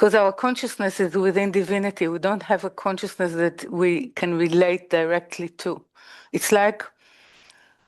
Because our consciousness is within divinity. We don't have a consciousness that we can relate directly to. It's like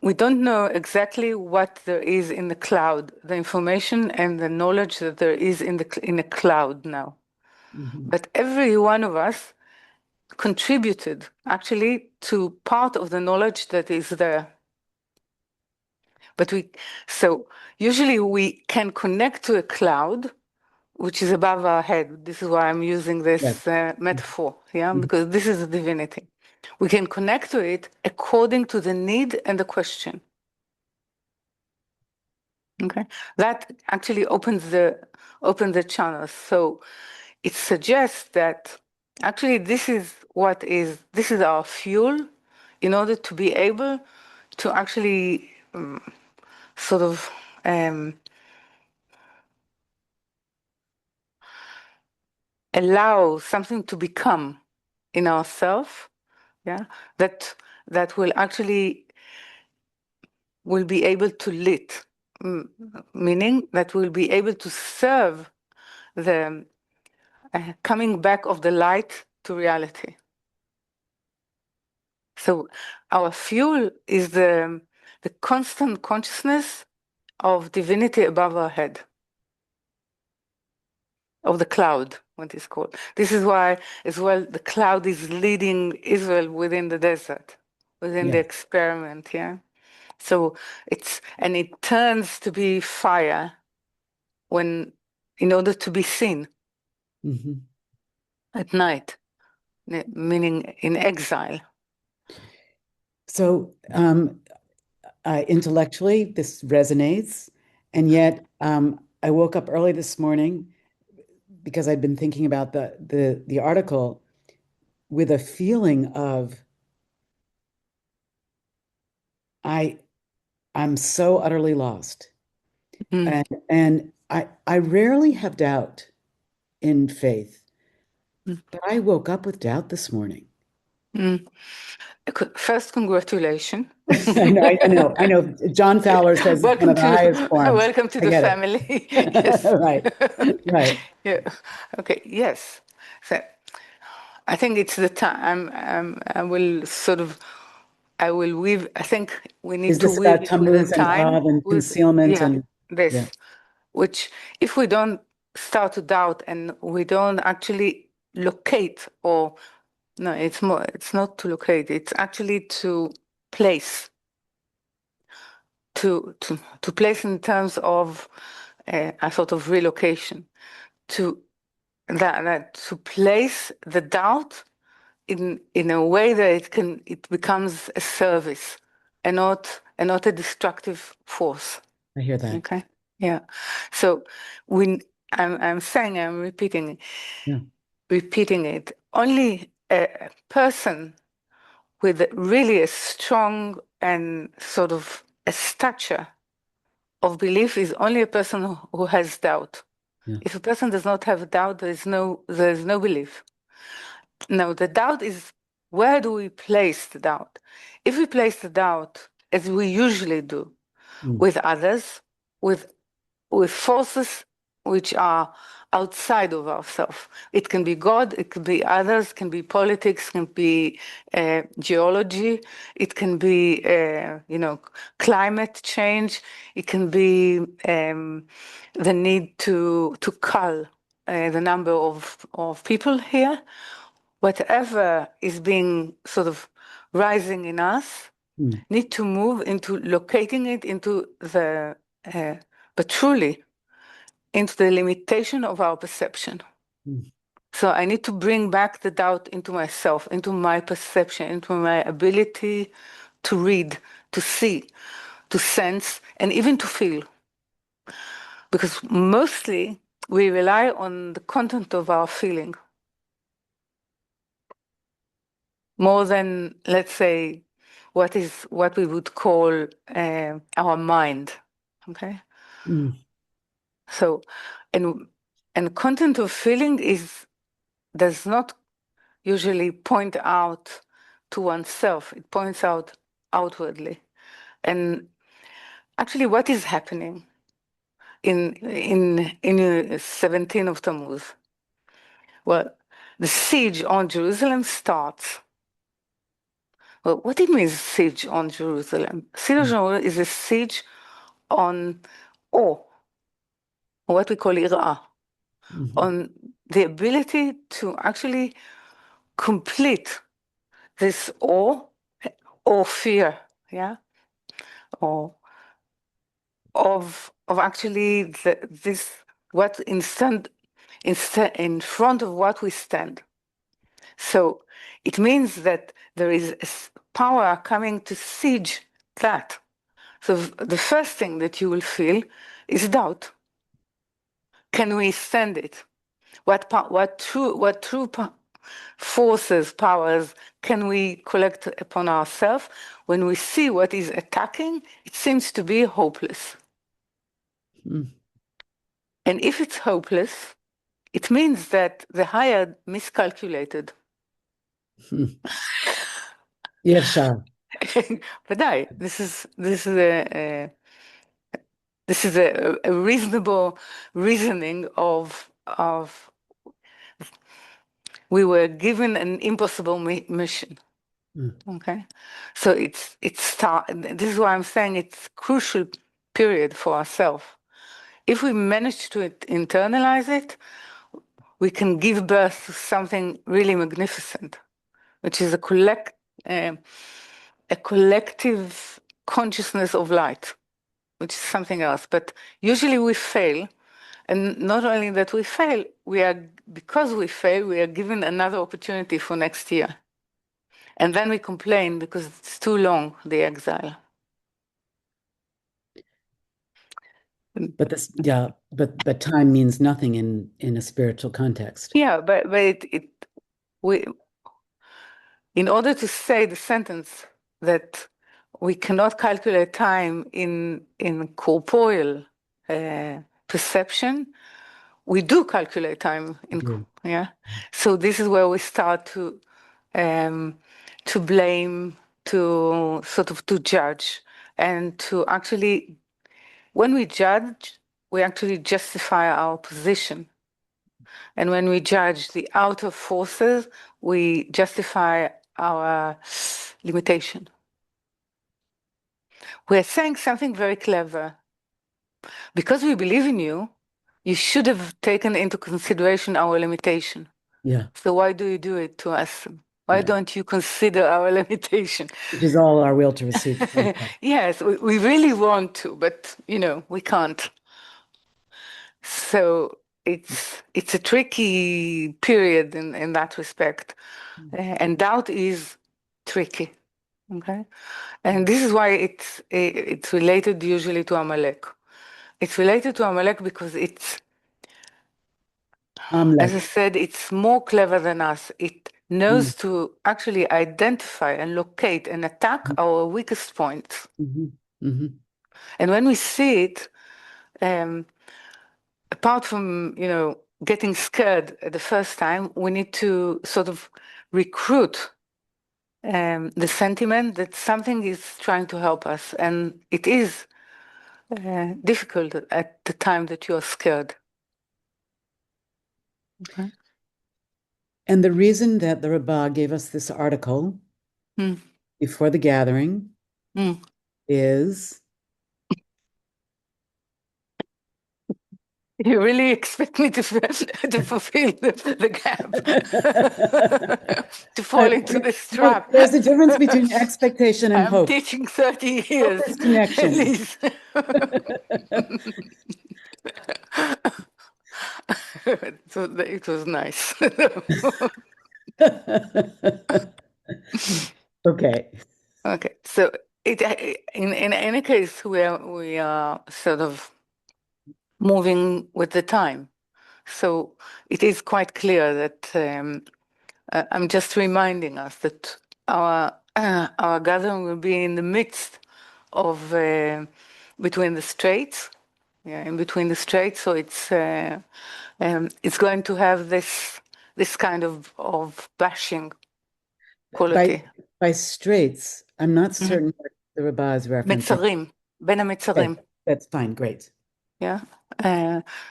we don't know exactly what there is in the cloud, the information and the knowledge that there is in a cloud now. But every one of us contributed actually to part of the knowledge that is there. So usually we can connect to a cloud which is above our head. This is why I'm using this metaphor, because this is a divinity. We can connect to it according to the need and the question. Okay, that actually opens the channels. So it suggests that actually this is our fuel in order to be able to actually sort of allow something to become in ourselves, that will be able to lit, meaning that we'll be able to serve the coming back of the light to reality. So our fuel is the constant consciousness of divinity above our head, of the cloud, what is called. This is why, as well, the cloud is leading Israel within the desert, within the experiment, So it turns to be fire in order to be seen at night, meaning in exile. So intellectually, this resonates, and yet I woke up early this morning because I'd been thinking about the article with a feeling of I'm so utterly lost. And I rarely have doubt in faith, but I woke up with doubt this morning. First, congratulations. I know. John Fowler says it's one of the highest forms. Welcome to the family. Yes. Right. Yeah. Okay. Yes. So I think it's the time. I will weave. I think we need to weave it with the time, and awe and concealment and this. Which, if we don't start to doubt and we don't actually locate, or no, it's not to locate. It's actually to place. To place in terms of a sort of relocation, to place the doubt in a way that it becomes a service and not a destructive force. I hear that. Okay. Yeah. So I'm repeating it. Only a person with really a strong and sort of a stature of belief is only a person who has doubt. If a person does not have doubt, there is no belief. Now, the doubt is, where do we place the doubt? If we place the doubt, as we usually do, with others, with forces which are outside of ourselves. It can be God, it can be others, can be politics, can be geology, it can be climate change, it can be the need to cull the number of people here. Whatever is being sort of rising in us, need to move into locating it into but truly into the limitation of our perception. So I need to bring back the doubt into myself, into my perception, into my ability to read, to see, to sense, and even to feel. Because mostly we rely on the content of our feeling more than, let's say, what we would call our mind. Okay. So, and content of feeling does not usually point out to oneself. It points out outwardly. And actually, what is happening in 17 of Tammuz? Well, the siege on Jerusalem starts. Well, what it means, siege on Jerusalem? Siege on Jerusalem is a siege on awe, or what we call ira'ah, on the ability to actually complete this awe or fear, yeah, or of actually this what instead in front of what we stand. So it means that there is power coming to siege that. So the first thing that you will feel is doubt. Can we stand it? What true forces, powers can we collect upon ourselves when we see what is attacking? It seems to be hopeless. And if it's hopeless, it means that the higher miscalculated. Yevshar. ודאי, this is a reasonable reasoning of we were given an impossible mission. Okay, so this is why I'm saying it's crucial period for ourselves. If we manage to internalize it, we can give birth to something really magnificent, which is a collective consciousness of light, which is something else. But usually we fail, and not only that we fail, because we fail, we are given another opportunity for next year. And then we complain because it's too long, the exile. But time means nothing in a spiritual context. Yeah, but we in order to say the sentence that we cannot calculate time in corporeal perception, we do calculate time yeah. So this is where we start to blame, to sort of to judge, and to actually, when we judge, we actually justify our position. And when we judge the outer forces, we justify our limitation. We're saying something very clever. Because we believe in you, you should have taken into consideration our limitation. Yeah. So why do you do it to us? Why don't you consider our limitation? Which is all our will to receive. Yes, we really want to, but we can't. So it's a tricky period in that respect, and doubt is tricky. Okay, and this is why it's related usually to Amalek. It's related to Amalek because as I said, it's more clever than us. It knows to actually identify and locate and attack our weakest points. And when we see it, apart from, getting scared at the first time, we need to sort of recruit the sentiment that something is trying to help us. And it is difficult at the time that you're scared. Okay. And the reason that the Rabbah gave us this article before the gathering is... You really expect me to fulfill the gap, to fall into this trap. There's a difference between expectation and hope. I'm teaching 30 years. Hope is connection. So it was nice. Okay. Okay. So in any case, we are sort of moving with the time. So it is quite clear that I'm just reminding us that our gathering will be in the midst of between the straits, in between the straits. So it's going to have this kind of bashing quality. By straits, I'm not certain what the Rabbah is referencing. Mitzarim, ben hamitzarim. That's fine, great. Yeah.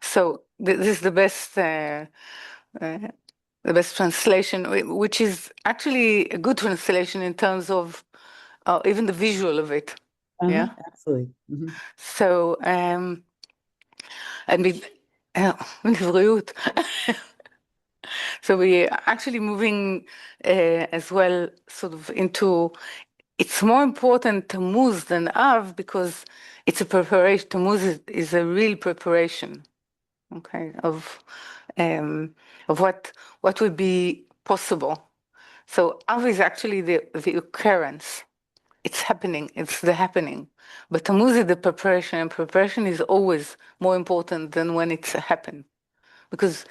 So this is the best the best translation, which is actually a good translation in terms of even the visual of it. Yeah. Absolutely. Mm-hmm. So, and with לבריאות. So we are actually moving as well sort of into, it's more important Tammuz than Av because it's a preparation. Tammuz is a real preparation, okay, of what would be possible. So Av is actually the occurrence. It's happening. It's the happening. But Tammuz is the preparation, and preparation is always more important than when it's happened. Because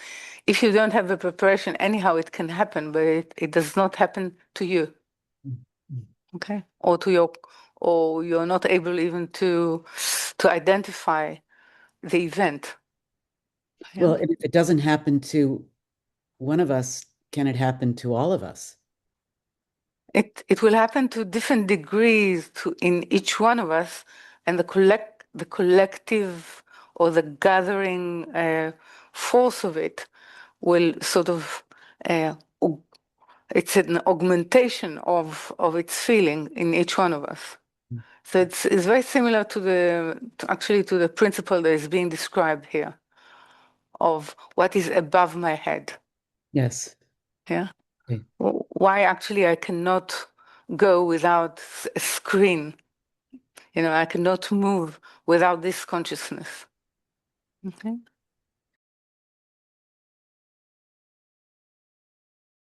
if you don't have the preparation, anyhow, it can happen, but it does not happen to you, okay? Or to your, or you're not able even to identify the event. Well, Yeah. and if it doesn't happen to one of us, can it happen to all of us? It will happen to different degrees in each one of us, and the collective or the gathering force of it will sort of it's an augmentation of its feeling in each one of us. So it's very similar actually to the principle that is being described here of what is above my head. Yes. Yeah. Okay. Why actually I cannot go without a screen. I cannot move without this consciousness. Okay.